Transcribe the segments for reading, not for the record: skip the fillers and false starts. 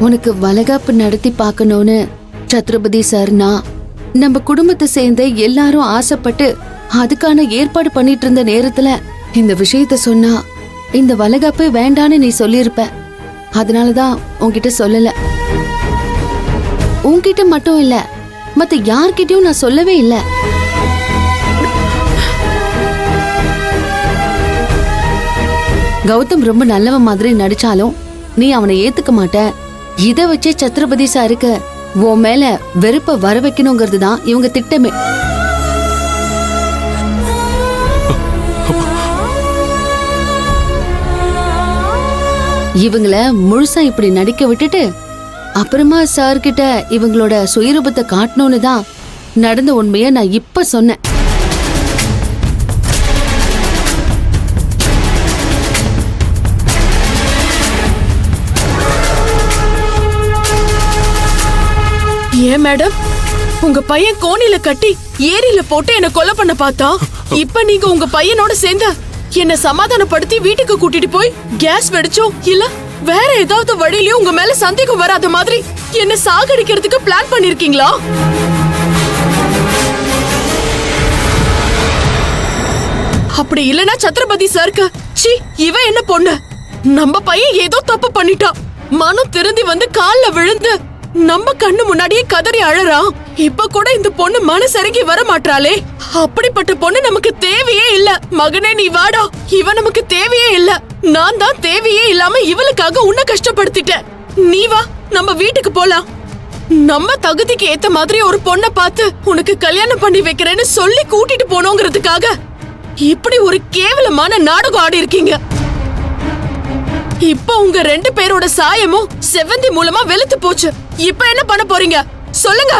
உனக்கு வளகாப்பு நடத்தி பார்க்கணும்னு சத்ரபதி சார் நம்ம குடும்பத்தை சேர்ந்த எல்லாரும் ஆசைப்பட்டு அதுக்கான ஏற்பாடு பண்ணிட்டு இருந்த நேரத்துல இந்த விஷயத்த சொன்னா இந்த வளகாப்பு வேண்டான்னு நீ சொல்லியிருப்ப. அதனாலதான் உன்கிட்ட சொல்லல. உன்கிட்ட மட்டும் இல்ல, மத்த யார்கிட்டயும் நான் சொல்லவே இல்ல. கௌதம் ரொம்ப நல்லவன் மாதிரி நடிச்சாலும் நீ அவனை ஏத்துக்க மாட்ட. இத வச்சே சத்ரபதி சாருக்கு உன் மேல வெறுப்ப வர வைக்கணுங்கிறது தான் இவங்க திட்டமே. இவங்கள முழுசா இப்படி நடிக்க விட்டுட்டு அப்புறமா சார் கிட்ட இவங்களோட சுயரூபத்தை காட்டணும்னு தான் நடந்த உண்மைய நான் இப்ப சொன்னேன். ஏன் மேடம், உங்க பையன் கோணில கட்டி ஏரியில போட்டு என்ன கொலை பண்ண பார்த்தா, இப்ப நீங்க உங்க பையனோட சேர்ந்து என்ன சமாதானப்படுத்தி வீட்டுக்கு கூட்டிட்டு போய் கேஸ் வெடிச்சோ இல்ல வேற ஏதாவது வழியிலயும் உங்க மேல சந்தேகம் வராத மாதிரி என்ன சாகடிக்கிறதுக்கு பிளான் பண்ணிருக்கீங்களா? அப்படி இல்லனா சத்ரபதி சாருக்கு சி இவ என்ன பொண்ணு, நம்ம பையன் ஏதோ தப்பு பண்ணிட்டா, மனம் திருந்தி வந்து கால்ல விழுந்து நம்ம கண்ணு முன்னாடியே கதறி அழறா. இப்ப கூட இந்த பொண்ணு மனசரங்கி வர மாட்டாளே. அப்படிப்பட்ட பொண்ணு நமக்கு தேவையே இல்ல. மகனே நீ வாடா, இவ நமக்கு தேவையே இல்ல. நான் தான் தேவையே இல்லாம இவளுக்காக உன்னை கஷ்டப்படுத்திட்டேன். நீ வா, நம்ம வீட்டுக்கு போலாம். நம்ம தகுதிக்கு ஏத்த மாதிரி ஒரு பொண்ணை பார்த்து உனக்கு கல்யாணம் பண்ணி வைக்கிறேன்னு சொல்லி கூட்டிட்டு போனோங்கிறதுக்காக இப்படி ஒரு கேவலமான நாடகம் ஆடி இருக்கீங்க. இப்ப உங்க 2 பேரோட சாயமும் செவந்தி மூலமா வெளுத்து போச்சு. இப்ப என்ன பண்ண போறீங்க சொல்லுங்க?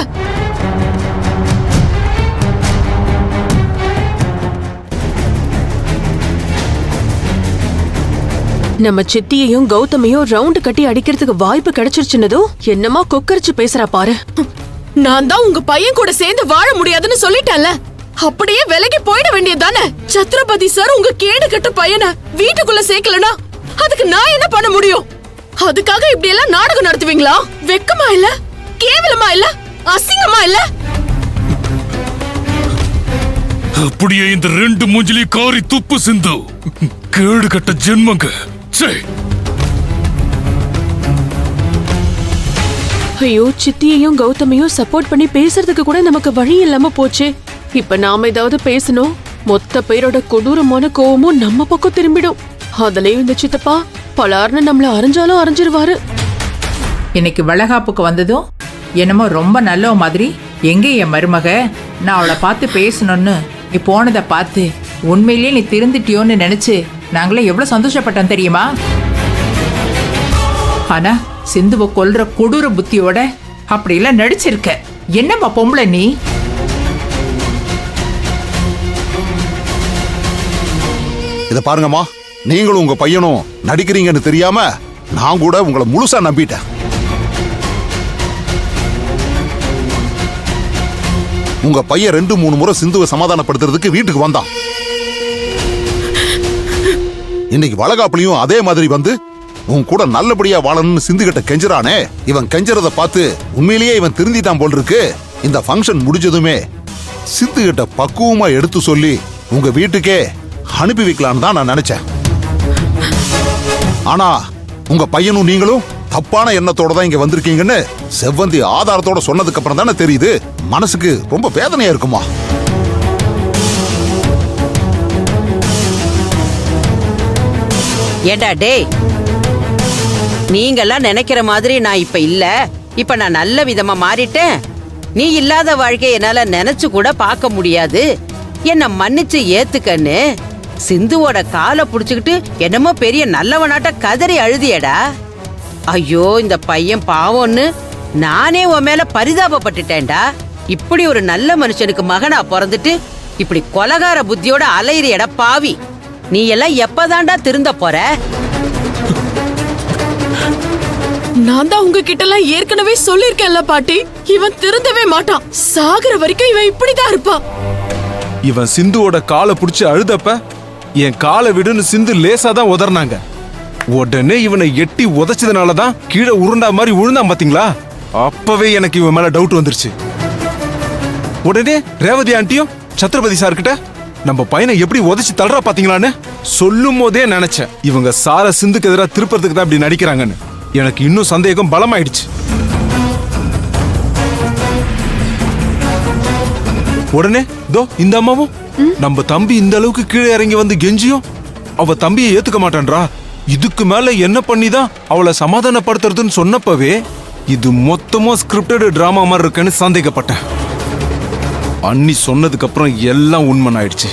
நம்ம சித்தியையும் கௌதமையும் ரவுண்டு கட்டி அடிக்கிறதுக்கு வாய்ப்பு கிடைச்சிருச்சுன்னதும் என்னமா கொக்கரிச்சு பேசுறா பாரு. நான் தான் உங்க பையன் கூட சேர்ந்து வாழ முடியாதுன்னு சொல்லிட்டேன்ல, அப்படியே விலகி போயிட வேண்டியதானே. சத்ரபதி சார் உங்க கேடு கட்ட பையனை வீட்டுக்குள்ள சேர்க்கலனா அதுக்கு நான் என்ன பண்ண முடியும்? அதுக்காக இப்படி எல்லாம் நாடகம் நடத்துவீங்களா? வெக்கமா இல்ல? கேவலமா இல்ல? அசிங்கமா இல்ல? அப்படியே இந்த 2 மூஞ்சிலி காரி துப்பு சிந்து. கேடு கட்ட ஜென்மங்க. ஐயோ, சித்தியையும் கௌதமையும் சப்போர்ட் பண்ணி பேசுறதுக்கு கூட நமக்கு வழி இல்லாம போச்சு. இப்ப நாம ஏதாவது பேசணும், மொத்த பேரோட கொடூரமான கோவமும் நம்ம பக்கம் திரும்பிடும். அதுலயும் இந்த சித்தப்பா பலார்னு நம்மள அரைஞ்சாலும் அரைஞ்சிருவாரு. இன்னைக்கு வளகாப்புக்கு வந்ததும் என்னமோ ரொம்ப நல்ல மாதிரி எங்க என் மருமக, நான் அவளை பார்த்து பேசணும்னு நீ போனதை பார்த்து உண்மையிலேயே நீ திருந்துட்டியோன்னு நினைச்சு நாங்களே எவ்வளவு சந்தோஷப்பட்டோம் தெரியுமா? ஆனா சிந்துவை கொல்ற கொடூர புத்தியோட அப்படி எல்லாம் நடிச்சிருக்க. என்னம்மா பொம்பளை நீ? இத பாருங்கம்மா, நீங்களும் உங்க பையனும் நடிக்கிறீங்கன்னு தெரியாம நான் கூட உங்களை முழுசா நம்பிட்டேன். உங்க பையன் 2-3 முறை சிந்துவை சமாதானப்படுத்துறதுக்கு வீட்டுக்கு வந்தான். இன்னைக்கு வளகாப்புலயும் அதே மாதிரி வந்து உன் கூட நல்லபடியா வாழணும்னு சிந்து கிட்ட கெஞ்சறானே. இவன் கெஞ்சறத பார்த்து உண்மையிலேயே இவன் திருந்திட்டான் போல் இருக்கு. இந்த ஃபங்க்ஷன் முடிஞ்சதுமே சிந்து கிட்ட பக்குவமா எடுத்து சொல்லி உங்க வீட்டுக்கே அனுப்பி வைக்கலான்னு தான் நான் நினைச்சேன். ஆனா உங்க பையனும் நீங்களும் தப்பான எண்ணத்தோட தான் இங்க வந்திருக்கீங்கன்னு செவ்வந்தி ஆதாரத்தோட சொன்னதுக்கு அப்புறம் தானே தெரியுது. மனசுக்கு ரொம்ப வேதனையா இருக்குமா? ஏண்டா டேய், நீங்கெல்லாம் நினைக்கிற மாதிரி நான் இப்ப இல்ல. இப்ப நான் நல்ல விதமா மாறிட்டேன். நீ இல்லாத வாழ்க்கையை என்னால நினைச்சு கூட பார்க்க முடியாது. என்ன மன்னிச்சு ஏத்துக்கன்னு சிந்துவோட காலை புடிச்சுக்கிட்டு என்னமோ பெரிய நல்லவனாட்ட கதறி அழுதியடா. ஐயோ, இந்த பையன் பாவம்னு நானே உன் மேல பரிதாபப்பட்டுட்டேன்டா. இப்படி ஒரு நல்ல மனுஷனுக்கு மகனா பிறந்துட்டு இப்படி கொலகார புத்தியோட அலையிறியடா பாவி. நீ எல்லாம் எப்பதான்டா திருந்த போற? நான் தான் உங்ககிட்ட எல்லாம் ஏற்கனவே சொல்லிருக்கேன்ல பாட்டி, இவன் திருந்தவே மாட்டான். சாகுற வரைக்கும் இவன் இப்படிதான் இருப்பான். இவன் சிந்துவோட காலை புடிச்சு அழுதப்ப என் காலை விடுன்னு சிந்து லேசாதான் உதர்னாங்க. உடனே இவனை எட்டி உதைச்சதுனாலதான் கீழே உருண்டா மாதிரி விழுந்தான் பாத்தீங்களா? அப்பவே எனக்கு இவன் மேல டவுட் வந்துருச்சு. உடனே ரேவதி ஆண்டியும் சத்ரபதி சார் கிட்ட நம்ம பையனை எப்படி உதைச்சு தள்ளுறா பாத்தீங்களான்னு சொல்லும் போதே நினைச்சேன் இவங்க சார சிந்துக்கு எதிராக திருப்பறதுக்கு தான் இப்படி நடிக்கிறாங்கன்னு. எனக்கு இன்னும் சந்தேகம் பலமாயிடுச்சு. உடனே தோ இந்த அம்மாவும் நம்ம தம்பி இந்த அளவுக்கு கீழே இறங்கி வந்து கெஞ்சியும் அவ தம்பியை ஏத்துக்க மாட்டான்றா. இதுக்கு மேல என்ன பண்ணிதான் அவளை சமாதானப்படுத்துறதுன்னு சொன்னப்பவே இது மொத்தமா ஸ்கிரிப்டட் டிராமா மாதிரி இருக்குன்னு சந்தேகப்பட்டேன். அண்ணி சொன்னதுக்கு அப்புறம் எல்லாம் உண்மை ஆயிடுச்சு.